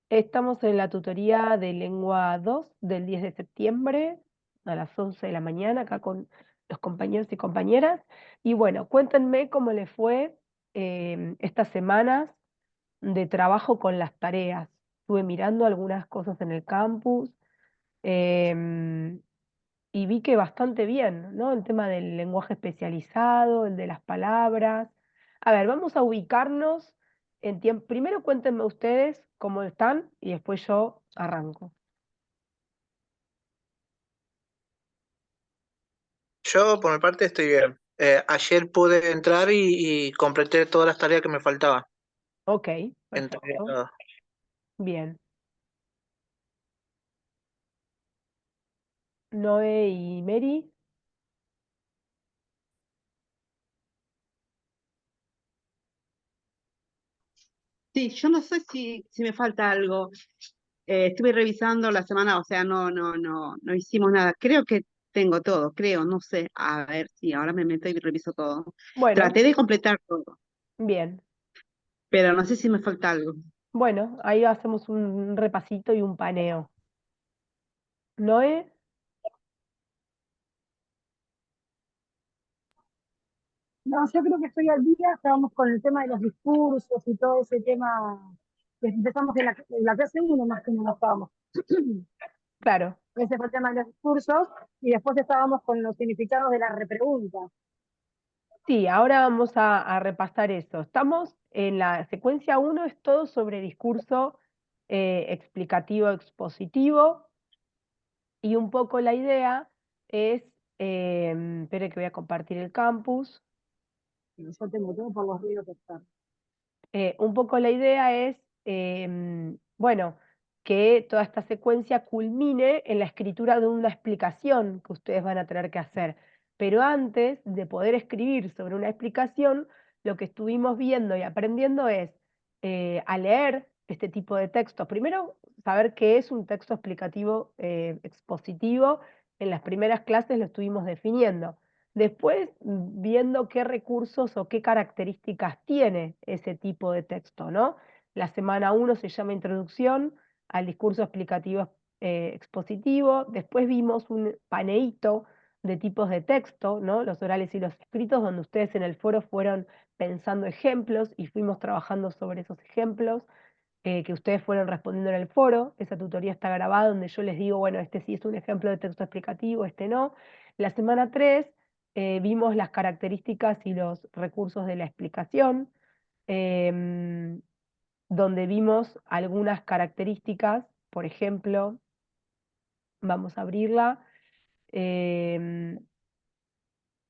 Estamos en la tutoría de lengua 2 del 10 de septiembre a las 11 de la mañana, acá con los compañeros y compañeras. Y bueno, cuéntenme cómo les fue estas semanas de trabajo con las tareas. Estuve mirando algunas cosas en el campus em, y vi que bastante bien, ¿no? El tema del lenguaje especializado, el de las palabras. A ver, vamos a ubicarnos en tiempo. Primero cuéntenme ustedes cómo están y después yo arranco. Yo, por mi parte, estoy bien. Ayer pude entrar y completé todas las tareas que me faltaban. Ok, Entregué perfecto. todo. Bien. Noé y Mary. Sí, yo no sé si me falta algo. Estuve revisando la semana, o sea, no hicimos nada. Creo que tengo todo, creo, no sé. A ver si ahora me meto y reviso todo. Bueno, Traté de completar todo, bien. pero no sé si me falta algo. Bueno, ahí hacemos un repasito y un paneo. Noé, No, yo creo que estoy al día, estábamos con el tema de los discursos y todo ese tema, que empezamos en la clase 1 más que no estábamos. claro. Ese fue el tema de los discursos, y después estábamos con los significados de la repregunta. Sí, ahora vamos a repasar eso. Estamos en la secuencia uno, es todo sobre discurso explicativo, expositivo, y un poco la idea es, espere que voy a compartir el campus. Yo tengo todo por los ruidos que están. Un poco la idea es, bueno, que toda esta secuencia culmine en la escritura de una explicación que ustedes van a tener que hacer. Pero antes de poder escribir sobre una explicación, lo que estuvimos viendo y aprendiendo es a leer este tipo de textos. Primero, saber qué es un texto explicativo expositivo. En las primeras clases lo estuvimos definiendo. Después, viendo qué recursos o qué características tiene ese tipo de texto, ¿no? La semana uno se llama Introducción al discurso explicativo expositivo. Después vimos un paneíto de tipos de texto, ¿no? Los orales y los escritos, donde ustedes en el foro fueron pensando ejemplos y fuimos trabajando sobre esos ejemplos que ustedes fueron respondiendo en el foro. Esa tutoría está grabada donde yo les digo, bueno, este sí es un ejemplo de texto explicativo, este no. La semana 3 vimos las características y los recursos de la explicación, em, donde vimos algunas características, por ejemplo, vamos a abrirla, em,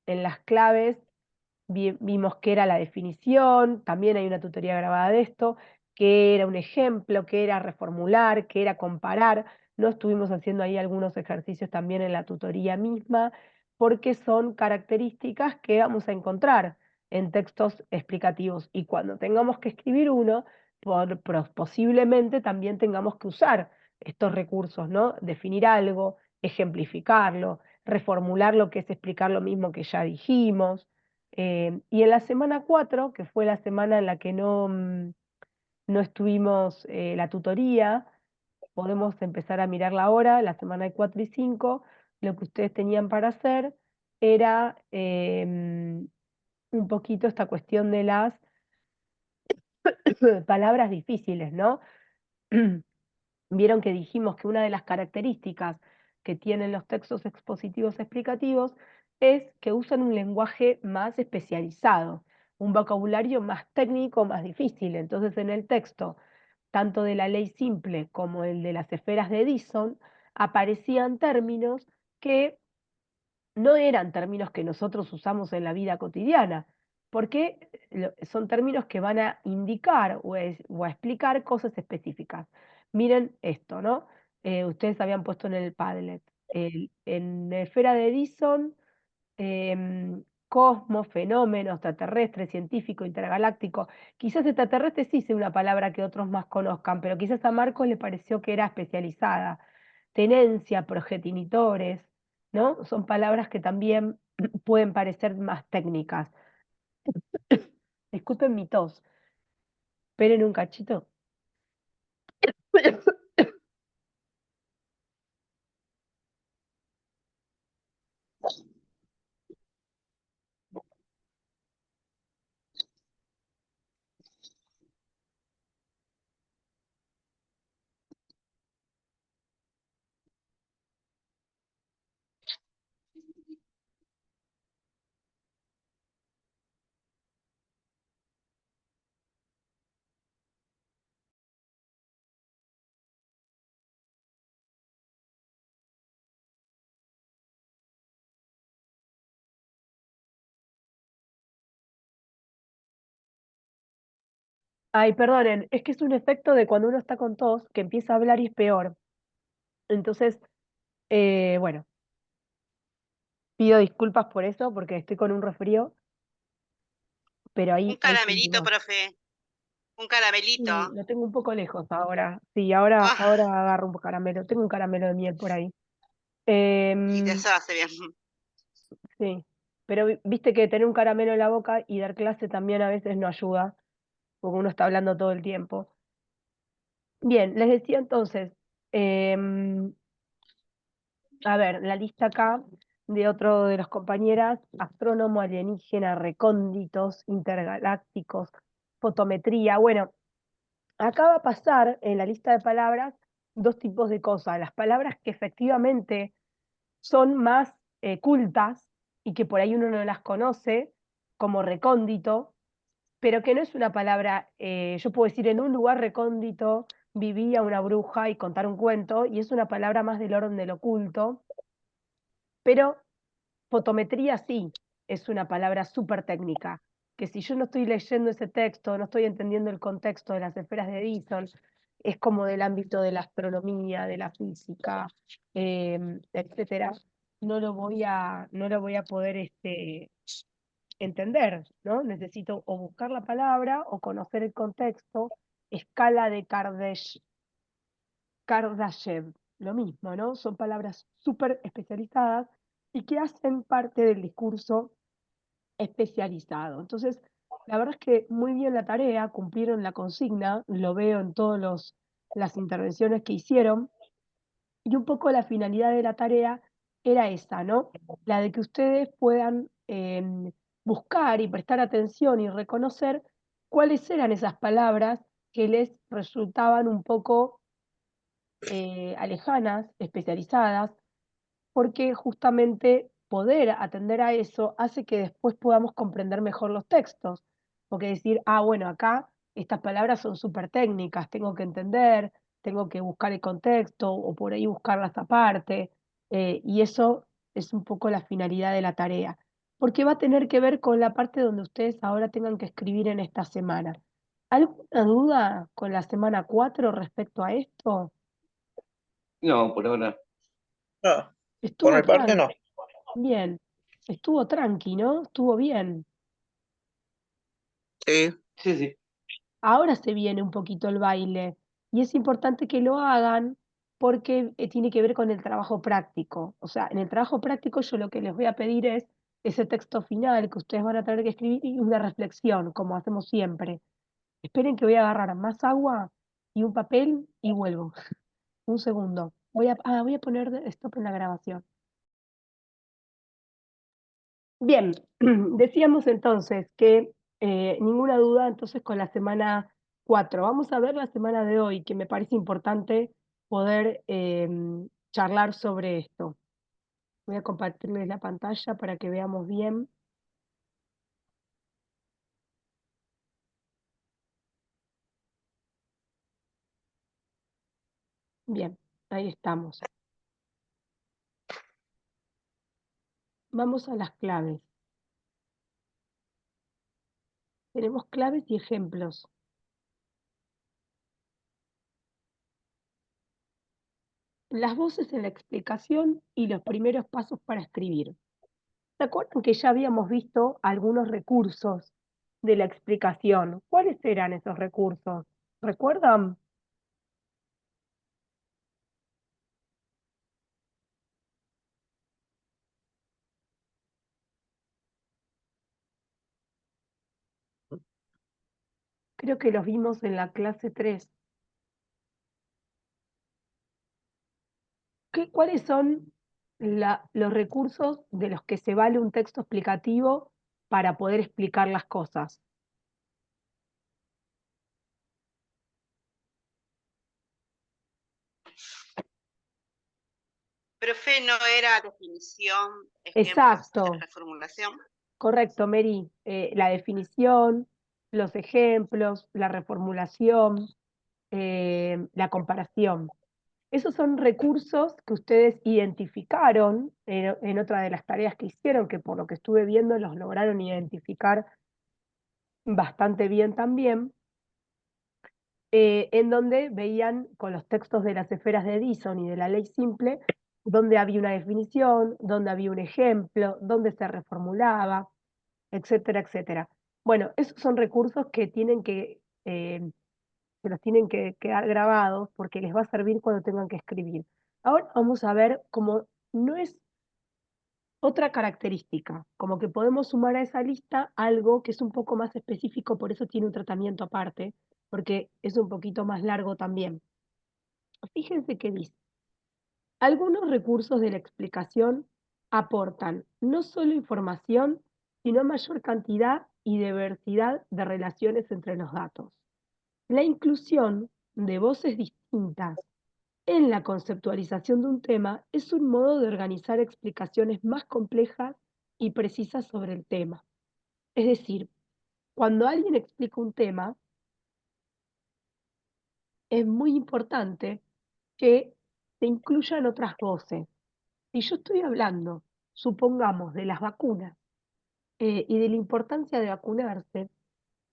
en las claves vimos qué era la definición, también hay una tutoría grabada de esto, qué era un ejemplo, qué era reformular, qué era comparar. No estuvimos haciendo ahí algunos ejercicios también en la tutoría misma, porque son características que vamos a encontrar en textos explicativos. Y cuando tengamos que escribir uno, posiblemente también tengamos que usar estos recursos, ¿no? Definir algo, ejemplificarlo, reformular lo que es explicar lo mismo que ya dijimos. Y en la semana 4, que fue la semana en la que no estuvimos la tutoría, podemos empezar a mirarla ahora, la semana 4 y 5, lo que ustedes tenían para hacer era un poquito esta cuestión de las palabras difíciles, ¿no? Vieron que dijimos que una de las características que tienen los textos expositivos explicativos es que usan un lenguaje más especializado, un vocabulario más técnico, más difícil. Entonces, en el texto, tanto de la ley simple como el de las esferas de Edison, aparecían términos que no eran términos que nosotros usamos en la vida cotidiana, porque son términos que van a indicar o a explicar cosas específicas. Miren esto, ¿no? Ustedes habían puesto en el Padlet. En la esfera de Edison, cosmos, fenómeno, extraterrestre, científico, intergaláctico. Quizás extraterrestre sí sea una palabra que otros más conozcan, pero quizás a Marcos le pareció que era especializada. Tenencia, progenitores, ¿no? Son palabras que también pueden parecer más técnicas. Disculpen mi tos. Esperen un cachito. Ay, perdonen, es que es un efecto de cuando uno está con tos, que empieza a hablar y es peor. Entonces, bueno, pido disculpas por eso, porque estoy con un resfrío, pero Un ahí caramelito, seguimos. profe. Un caramelito. Sí, lo tengo un poco lejos ahora. Sí, Ah, ahora agarro un caramelo. Tengo un caramelo de miel por ahí. y Em, eso hace bien. sí, pero viste que tener un caramelo en la boca y dar clase también a veces no ayuda, porque uno está hablando todo el tiempo. Bien, les decía entonces, em, a ver, la lista acá de otro de las compañeras, astrónomo, alienígena, recónditos, intergalácticos, fotometría. Bueno, acá va a pasar en la lista de palabras dos tipos de cosas. Las palabras que efectivamente son más cultas y que por ahí uno no las conoce, como recóndito, pero que no es una palabra, yo puedo decir, en un lugar recóndito vivía una bruja y contar un cuento, y es una palabra más del orden del oculto, pero fotometría sí, es una palabra súper técnica, que si yo no estoy leyendo ese texto, no estoy entendiendo el contexto de las esferas de Edison, es como del ámbito de la astronomía, de la física, etcétera, no lo voy a poder entender, ¿no? Necesito o buscar la palabra o conocer el contexto, escala de Kardashev, lo mismo, ¿no? Son palabras súper especializadas y que hacen parte del discurso especializado. Entonces, la verdad es que muy bien la tarea, cumplieron la consigna, lo veo en todas las intervenciones que hicieron, y un poco la finalidad de la tarea era esa, ¿no? La de que ustedes puedan buscar y prestar atención y reconocer cuáles eran esas palabras que les resultaban un poco alejanas, especializadas, porque justamente poder atender a eso hace que después podamos comprender mejor los textos. Porque decir, ah, bueno, acá estas palabras son súper técnicas, tengo que entender, tengo que buscar el contexto o por ahí buscarlas aparte. Y eso es un poco la finalidad de la tarea. Porque va a tener que ver con la parte donde ustedes ahora tengan que escribir en esta semana. ¿Alguna duda con la semana 4 respecto a esto? No, por ahora. No, por Estuvo mi parte no. bien, estuvo tranqui, ¿no? Estuvo bien. Sí, Sí, sí. Ahora se viene un poquito el baile y es importante que lo hagan porque tiene que ver con el trabajo práctico. O sea, en el trabajo práctico yo lo que les voy a pedir es ese texto final que ustedes van a tener que escribir y una reflexión, como hacemos siempre. Esperen que voy a agarrar más agua y un papel y vuelvo. Un segundo. Voy a poner stop en la grabación. Bien, decíamos entonces que ninguna duda entonces con la semana 4. Vamos a ver la semana de hoy, que me parece importante poder charlar sobre esto. Voy a compartirles la pantalla para que veamos bien. Bien, ahí estamos. Vamos a las claves. Tenemos claves y ejemplos. Las voces en la explicación y los primeros pasos para escribir. ¿Se acuerdan que ya habíamos visto algunos recursos de la explicación? ¿Cuáles eran esos recursos? ¿Recuerdan? Creo que los vimos en la clase 3. ¿Cuáles son los recursos de los que se vale un texto explicativo para poder explicar las cosas? Profe, no era definición, ejemplos, Exacto, reformulación. correcto, Mary. La definición, los ejemplos, la reformulación, la comparación. Esos son recursos que ustedes identificaron en otra de las tareas que hicieron, que por lo que estuve viendo los lograron identificar bastante bien también. en donde veían con los textos de las esferas de Edison y de la ley simple, donde había una definición, donde había un ejemplo, donde se reformulaba, etcétera, etcétera. Bueno, esos son recursos que se los tienen que quedar grabados porque les va a servir cuando tengan que escribir. Ahora vamos a ver cómo no es otra característica, como que podemos sumar a esa lista algo que es un poco más específico, por eso tiene un tratamiento aparte, porque es un poquito más largo también. Fíjense que dice, algunos recursos de la explicación aportan no solo información, sino mayor cantidad y diversidad de relaciones entre los datos. La inclusión de voces distintas en la conceptualización de un tema es un modo de organizar explicaciones más complejas y precisas sobre el tema. Es decir, cuando alguien explica un tema, es muy importante que se incluyan otras voces. Si yo estoy hablando, supongamos, de las vacunas y de la importancia de vacunarse,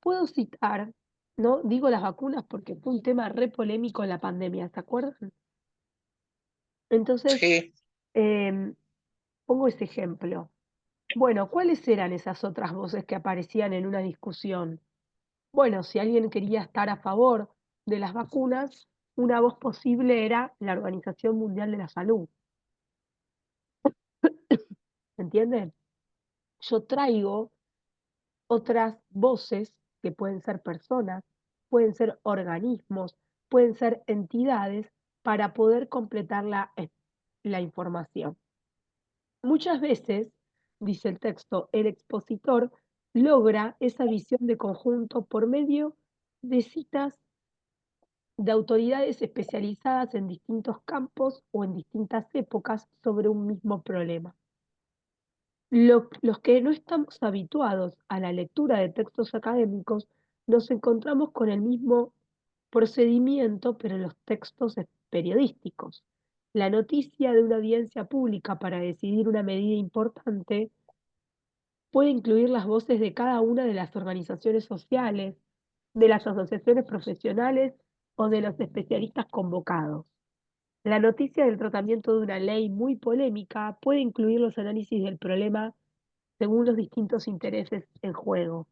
puedo citar, ¿no? Digo las vacunas porque fue un tema re polémico en la pandemia, ¿se acuerdan? Entonces, Sí, em, pongo ese ejemplo. Bueno, ¿cuáles eran esas otras voces que aparecían en una discusión? Bueno, si alguien quería estar a favor de las vacunas, una voz posible era la Organización Mundial de la Salud. ¿Se entiende? Yo traigo otras voces que pueden ser personas, pueden ser organismos, pueden ser entidades para poder completar la información. Muchas veces, dice el texto, el expositor logra esa visión de conjunto por medio de citas de autoridades especializadas en distintos campos o en distintas épocas sobre un mismo problema. Los que no estamos habituados a la lectura de textos académicos, nos encontramos con el mismo procedimiento, pero en los textos periodísticos. La noticia de una audiencia pública para decidir una medida importante puede incluir las voces de cada una de las organizaciones sociales, de las asociaciones profesionales o de los especialistas convocados. La noticia del tratamiento de una ley muy polémica puede incluir los análisis del problema según los distintos intereses en juego.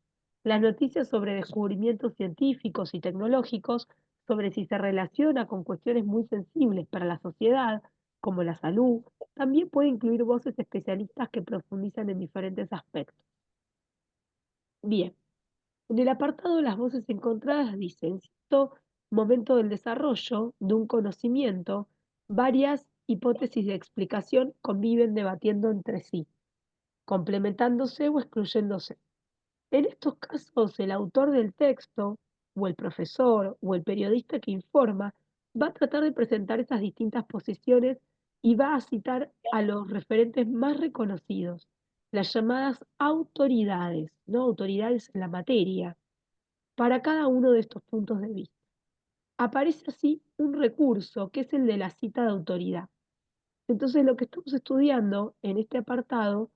Las noticias sobre descubrimientos científicos y tecnológicos, sobre si se relaciona con cuestiones muy sensibles para la sociedad, como la salud, también puede incluir voces especialistas que profundizan en diferentes aspectos. Bien, en el apartado de las voces encontradas dice, en cierto momento del desarrollo de un conocimiento, varias hipótesis de explicación conviven debatiendo entre sí, complementándose o excluyéndose. En estos casos, el autor del texto, o el profesor, o el periodista que informa, va a tratar de presentar esas distintas posiciones y va a citar a los referentes más reconocidos, las llamadas autoridades, ¿no? Autoridades en la materia, para cada uno de estos puntos de vista. Aparece así un recurso que es el de la cita de autoridad. Entonces, lo que estamos estudiando en este apartado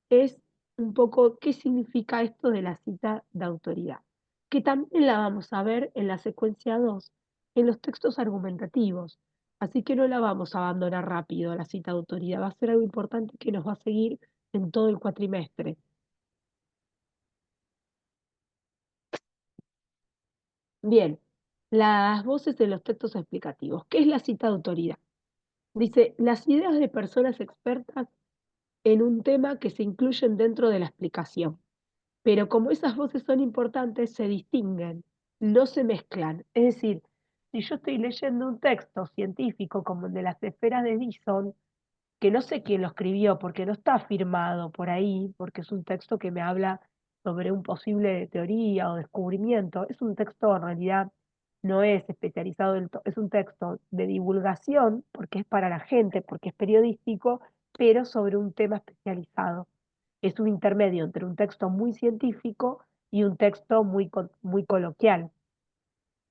es un poco qué significa esto de la cita de autoridad, que también la vamos a ver en la secuencia 2, en los textos argumentativos. Así que no la vamos a abandonar rápido, la cita de autoridad. Va a ser algo importante que nos va a seguir en todo el cuatrimestre. Bien, las voces de los textos explicativos. ¿Qué es la cita de autoridad? Dice, las ideas de personas expertas en un tema que se incluyen dentro de la explicación. Pero como esas voces son importantes, se distinguen, no se mezclan. Es decir, si yo estoy leyendo un texto científico como el de las esferas de Edison, que no sé quién lo escribió porque no está firmado por ahí, porque es un texto que me habla sobre un posible teoría o descubrimiento, es un texto en realidad no es especializado es un texto de divulgación, porque es para la gente, porque es periodístico, pero sobre un tema especializado. Es un intermedio entre un texto muy científico y un texto muy coloquial.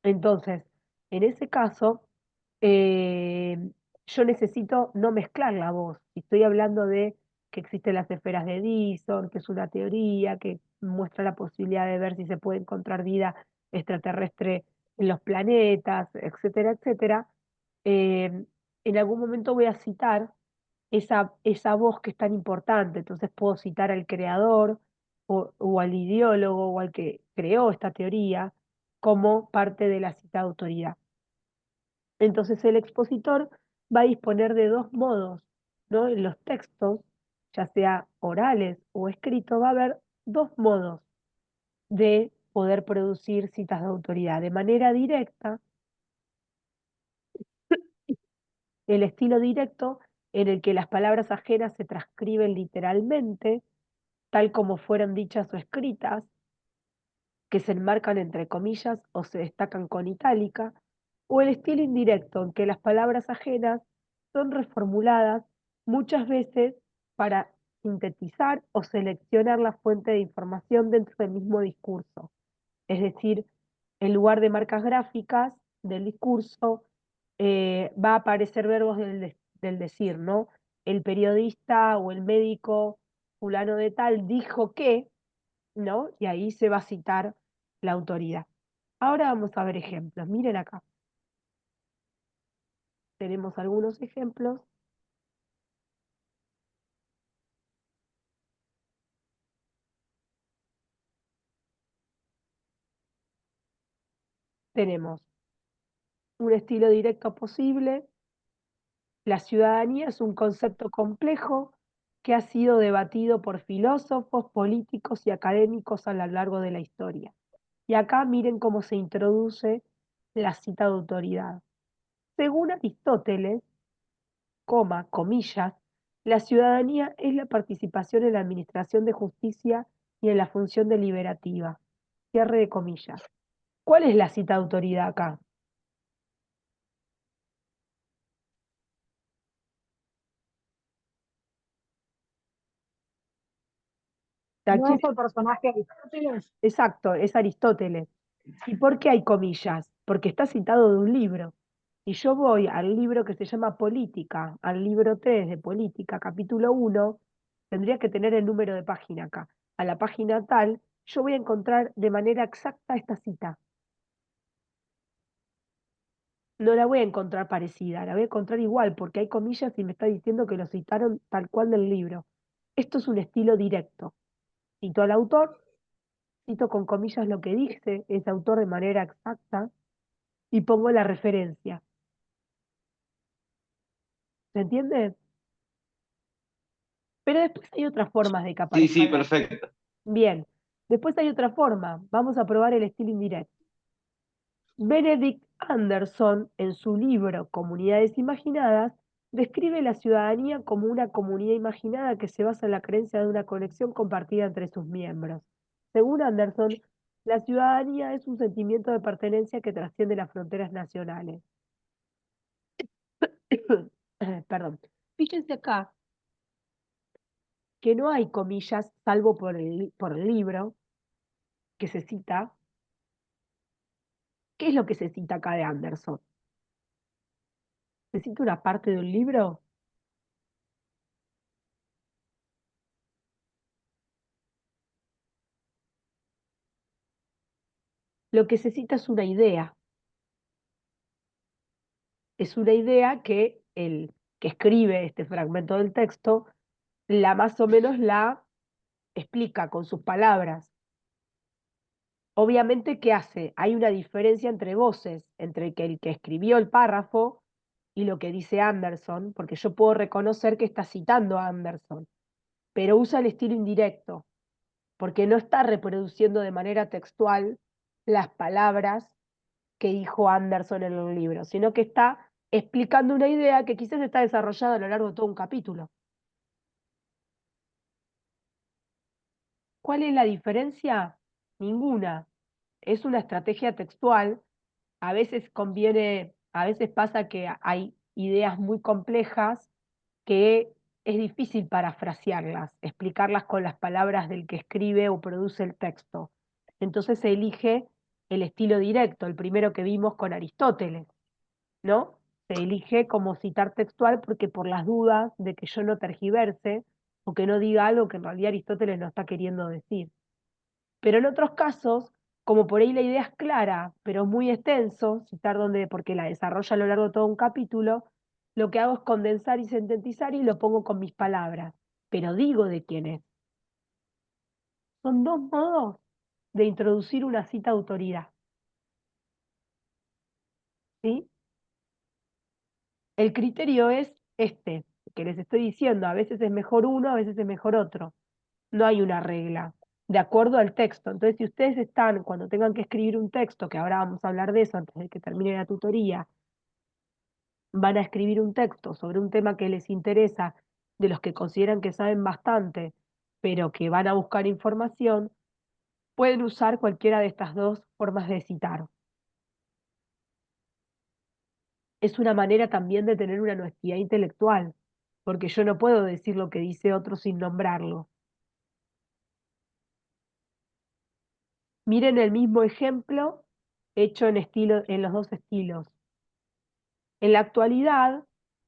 Entonces, en ese caso, eh, yo necesito no mezclar la voz. Si estoy hablando de que existen las esferas de Dyson, que es una teoría que muestra la posibilidad de ver si se puede encontrar vida extraterrestre en los planetas, etcétera, etcétera, en algún momento voy a citar esa voz que es tan importante. Entonces puedo citar al creador o al ideólogo o al que creó esta teoría como parte de la cita de autoridad. Entonces el expositor va a disponer de dos modos, ¿no? En los textos, ya sea orales o escritos, va a haber dos modos de poder producir citas de autoridad. De manera directa, el estilo directo en el que las palabras ajenas se transcriben literalmente, tal como fueron dichas o escritas, que se enmarcan entre comillas o se destacan con itálica, o el estilo indirecto en que las palabras ajenas son reformuladas muchas veces para sintetizar o seleccionar la fuente de información dentro del mismo discurso. Es decir, en lugar de marcas gráficas del discurso, va a aparecer verbos del decir, ¿no? El periodista o el médico fulano de tal dijo que, ¿no? Y ahí se va a citar la autoridad. Ahora vamos a ver ejemplos. Miren acá. Tenemos algunos ejemplos. Tenemos un estilo directo posible. La ciudadanía es un concepto complejo que ha sido debatido por filósofos, políticos y académicos a lo largo de la historia. Y acá miren cómo se introduce la cita de autoridad. Según Aristóteles, comillas, la ciudadanía es la participación en la administración de justicia y en la función deliberativa. Cierre de comillas. ¿Cuál es la cita de autoridad acá? ¿A No quién? es el personaje Aristóteles. Exacto, es Aristóteles. ¿Y por qué hay comillas? Porque está citado de un libro. Y yo voy al libro que se llama Política, al libro 3 de Política, capítulo 1, tendría que tener el número de página acá. A la página tal, yo voy a encontrar de manera exacta esta cita. No la voy a encontrar parecida, la voy a encontrar igual, porque hay comillas y me está diciendo que lo citaron tal cual del libro. Esto es un estilo directo. Cito al autor, cito con comillas lo que dice ese autor de manera exacta y pongo la referencia. ¿Se entiende? Pero después hay otras formas de que Sí, aparezca. sí, perfecto. Bien, después hay otra forma. Vamos a probar el estilo indirecto. Benedict Anderson, en su libro Comunidades Imaginadas, describe la ciudadanía como una comunidad imaginada que se basa en la creencia de una conexión compartida entre sus miembros. Según Anderson, la ciudadanía es un sentimiento de pertenencia que trasciende las fronteras nacionales. Perdón. Fíjense acá que no hay comillas, salvo por el libro que se cita. ¿Qué es lo que se cita acá de Anderson? ¿Se cita una parte de un libro? Lo que se cita es una idea. Es una idea que el que escribe este fragmento del texto, la más o menos la explica con sus palabras. Obviamente, ¿qué hace? Hay una diferencia entre voces, entre el que escribió el párrafo y lo que dice Anderson, porque yo puedo reconocer que está citando a Anderson, pero usa el estilo indirecto, porque no está reproduciendo de manera textual las palabras que dijo Anderson en el libro, sino que está explicando una idea que quizás está desarrollada a lo largo de todo un capítulo. ¿Cuál es la diferencia? Ninguna. Es una estrategia textual. A veces conviene, a veces pasa que hay ideas muy complejas que es difícil parafrasearlas, explicarlas con las palabras del que escribe o produce el texto. Entonces se elige el estilo directo, el primero que vimos con Aristóteles, ¿no? Se elige como citar textual porque por las dudas de que yo no tergiverse o que no diga algo que en realidad Aristóteles no está queriendo decir. Pero en otros casos como por ahí la idea es clara, pero es muy extenso, citar porque la desarrolla a lo largo de todo un capítulo, lo que hago es condensar y sintetizar y lo pongo con mis palabras, pero digo de quién es. Son dos modos de introducir una cita de autoridad. ¿Sí? El criterio es este, que les estoy diciendo, a veces es mejor uno, a veces es mejor otro. No hay una regla, de acuerdo al texto. Entonces, si ustedes están, cuando tengan que escribir un texto, que ahora vamos a hablar de eso antes de que termine la tutoría, van a escribir un texto sobre un tema que les interesa, de los que consideran que saben bastante, pero que van a buscar información, pueden usar cualquiera de estas dos formas de citar. Es una manera también de tener una honestidad intelectual, porque yo no puedo decir lo que dice otro sin nombrarlo. Miren el mismo ejemplo hecho en los dos estilos. En la actualidad,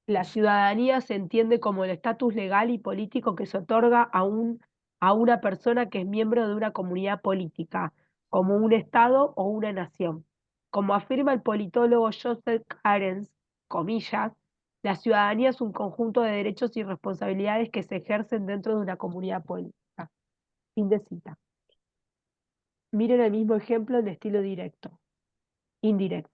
la ciudadanía se entiende como el estatus legal y político que se otorga a una persona que es miembro de una comunidad política, como un Estado o una nación. Como afirma el politólogo Joseph Carens, comillas, la ciudadanía es un conjunto de derechos y responsabilidades que se ejercen dentro de una comunidad política. Fin de cita. Miren el mismo ejemplo en estilo indirecto.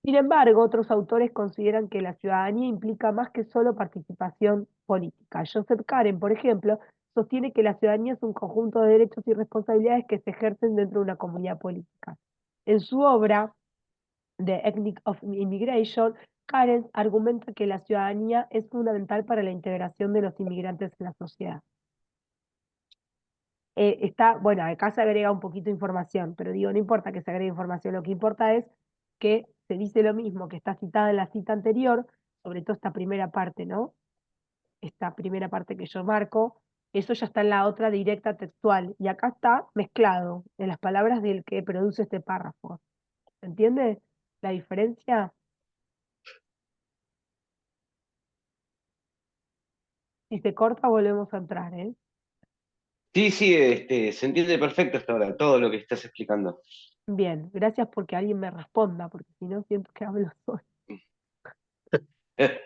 Sin embargo, otros autores consideran que la ciudadanía implica más que solo participación política. Joseph Karen, por ejemplo, sostiene que la ciudadanía es un conjunto de derechos y responsabilidades que se ejercen dentro de una comunidad política. En su obra, The Ethnic of Immigration, Karen argumenta que la ciudadanía es fundamental para la integración de los inmigrantes en la sociedad. Bueno, acá se agrega un poquito de información, pero digo, no importa que se agregue información, lo que importa es que se dice lo mismo que está citada en la cita anterior, sobre todo esta primera parte, ¿no? Esta primera parte que yo marco, eso ya está en la otra directa textual, y acá está mezclado en las palabras del que produce este párrafo. ¿Se entiende la diferencia? Si se corta, volvemos a entrar, ¿eh? Sí, sí, se entiende perfecto hasta ahora todo lo que estás explicando. Bien, gracias porque alguien me responda, porque si no siento que hablo solo.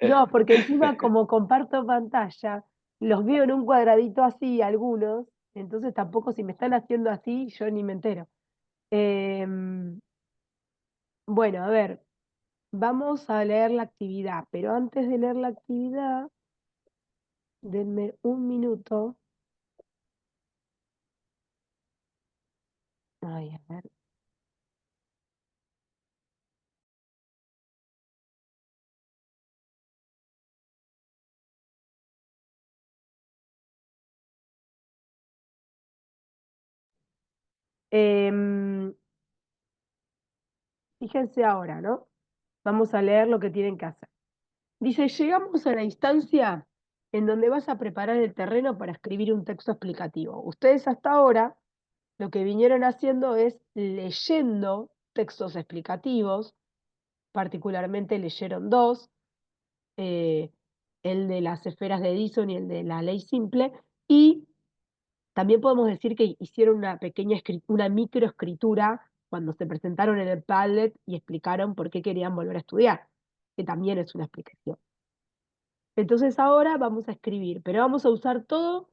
No, porque encima como comparto pantalla, los veo en un cuadradito así, algunos, entonces tampoco si me están haciendo así, yo ni me entero. Bueno, a ver, vamos a leer la actividad, pero antes de leer la actividad, denme un minuto. Ay, a ver. Em, Fíjense ahora, ¿no? Vamos a leer lo que tienen que hacer. Dice, llegamos a la instancia en donde vas a preparar el terreno para escribir un texto explicativo. Ustedes hasta ahora lo que vinieron haciendo es leyendo textos explicativos, particularmente leyeron dos, eh, el de las esferas de Edison y el de la ley simple, y también podemos decir que hicieron una microescritura cuando se presentaron en el Padlet y explicaron por qué querían volver a estudiar, que también es una explicación. Entonces ahora vamos a escribir, pero vamos a usar todos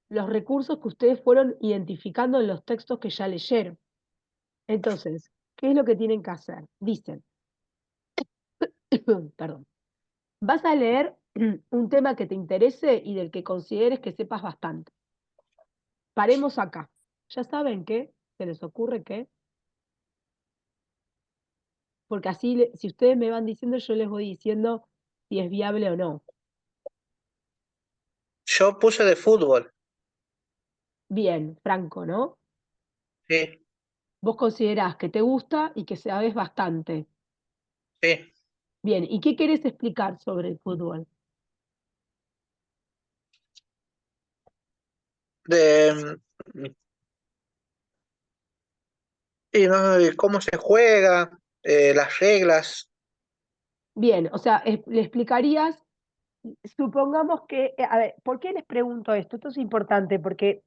los recursos que ustedes fueron identificando en los textos que ya leyeron. Entonces, ¿qué es lo que tienen que hacer? Dicen, perdón, vas a leer un tema que te interese y del que consideres que sepas bastante. Paremos acá. ¿Ya saben qué? ¿Se les ocurre qué? Porque así, si ustedes me van diciendo, yo les voy diciendo si es viable o no. Yo puse de fútbol, Bien, Franco, ¿no? sí, Vos considerás que te gusta y que sabes bastante. sí. Bien, ¿y qué querés explicar sobre el fútbol? De, y no, de cómo se juega, las reglas. Bien, o sea, le explicarías, supongamos que, a ver, ¿por qué les pregunto esto? Esto es importante porque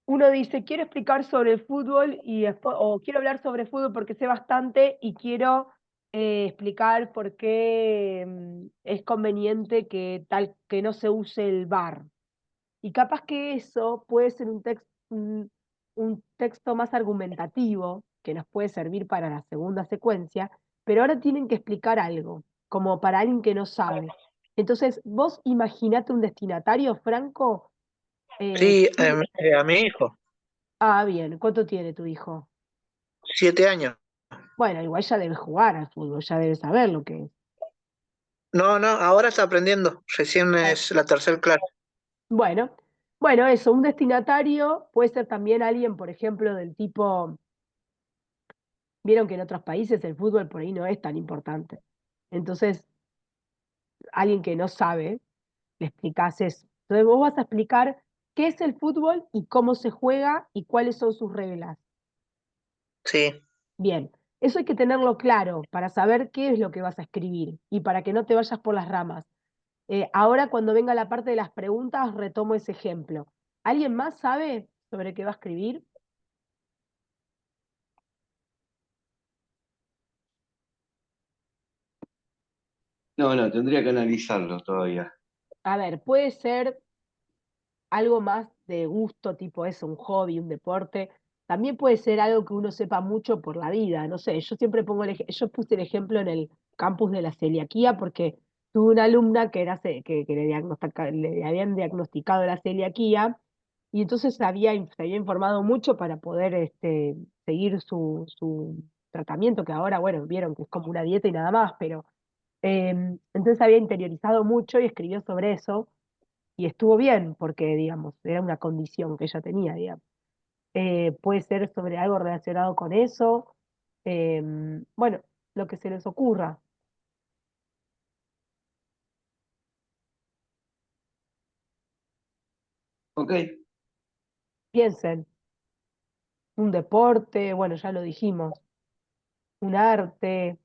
uno dice, quiero explicar sobre el fútbol y después, o quiero hablar sobre fútbol porque sé bastante y quiero explicar por qué es conveniente que no se use el VAR. Y capaz que eso puede ser un texto más argumentativo que nos puede servir para la segunda secuencia, pero ahora tienen que explicar algo, como para alguien que no sabe. Entonces, vos imaginate un destinatario, Franco. Sí, a mi hijo, Bien, ¿cuánto tiene tu hijo? 7 años. Bueno, igual ya debe jugar al fútbol, ya debe saber lo que es. No, no, ahora está aprendiendo. Recién Ah, es la tercera clase. Bueno, bueno, eso, un destinatario puede ser también alguien, por ejemplo, del tipo. Vieron que en otros países el fútbol por ahí no es tan importante. Entonces, alguien que no sabe, le explicás eso. Entonces, vos vas a explicar qué es el fútbol y cómo se juega y cuáles son sus reglas. Sí, Bien, eso hay que tenerlo claro para saber qué es lo que vas a escribir y para que no te vayas por las ramas. Ahora, cuando venga la parte de las preguntas, retomo ese ejemplo. ¿Alguien más sabe sobre qué va a escribir? No, no, tendría que analizarlo todavía. A ver, puede ser algo más de gusto, tipo eso, un hobby, un deporte. También puede ser algo que uno sepa mucho por la vida. No sé, yo siempre pongo yo puse el ejemplo en el campus de la celiaquía porque tuve una alumna que le habían diagnosticado la celiaquía y entonces se había informado mucho para poder seguir su tratamiento, que ahora, bueno, vieron que es como una dieta y nada más, pero entonces había interiorizado mucho y escribió sobre eso y estuvo bien, porque, digamos, era una condición que ella tenía, digamos. Puede ser sobre algo relacionado con eso, bueno, lo que se les ocurra. Ok, Piensen, un deporte, bueno, ya lo dijimos, un arte.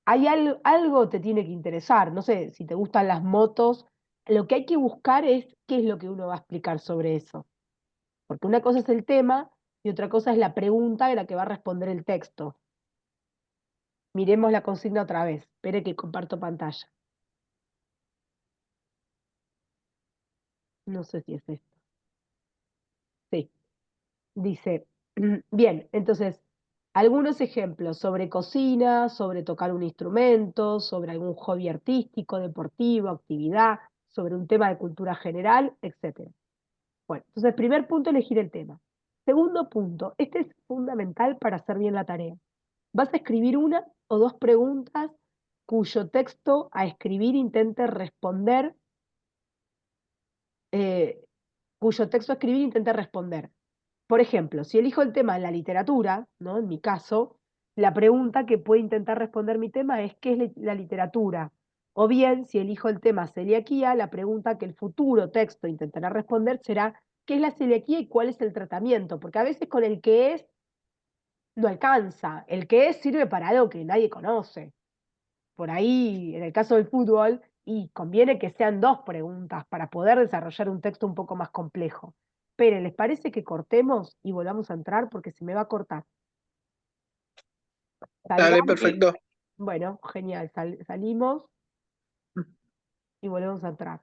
Algo te tiene que interesar, no sé, si te gustan las motos, lo que hay que buscar es qué es lo que uno va a explicar sobre eso. Porque una cosa es el tema y otra cosa es la pregunta de la que va a responder el texto. Miremos la consigna otra vez. Espere que comparto pantalla. No sé si es esto. Sí. Dice, bien, entonces, algunos ejemplos sobre cocina, sobre tocar un instrumento, sobre algún hobby artístico, deportivo, actividad, sobre un tema de cultura general, etcétera. Bueno, entonces, primer punto, elegir el tema. Segundo punto, este es fundamental para hacer bien la tarea. Vas a escribir una o dos preguntas cuyo texto a escribir intente responder, eh, cuyo texto a escribir intente responder. Por ejemplo, si elijo el tema en la literatura, ¿no? En mi caso, la pregunta que puede intentar responder mi tema es ¿qué es la literatura? O bien, si elijo el tema celiaquía, la pregunta que el futuro texto intentará responder será ¿qué es la celiaquía y cuál es el tratamiento? Porque a veces con el que es no alcanza. El que es sirve para algo que nadie conoce. Por ahí, en el caso del fútbol, y conviene que sean dos preguntas para poder desarrollar un texto un poco más complejo. Pero, ¿les parece que cortemos y volvamos a entrar? Porque se me va a cortar. dale, Salgamos. ok. perfecto. Bueno, genial. Salimos y volvemos a entrar.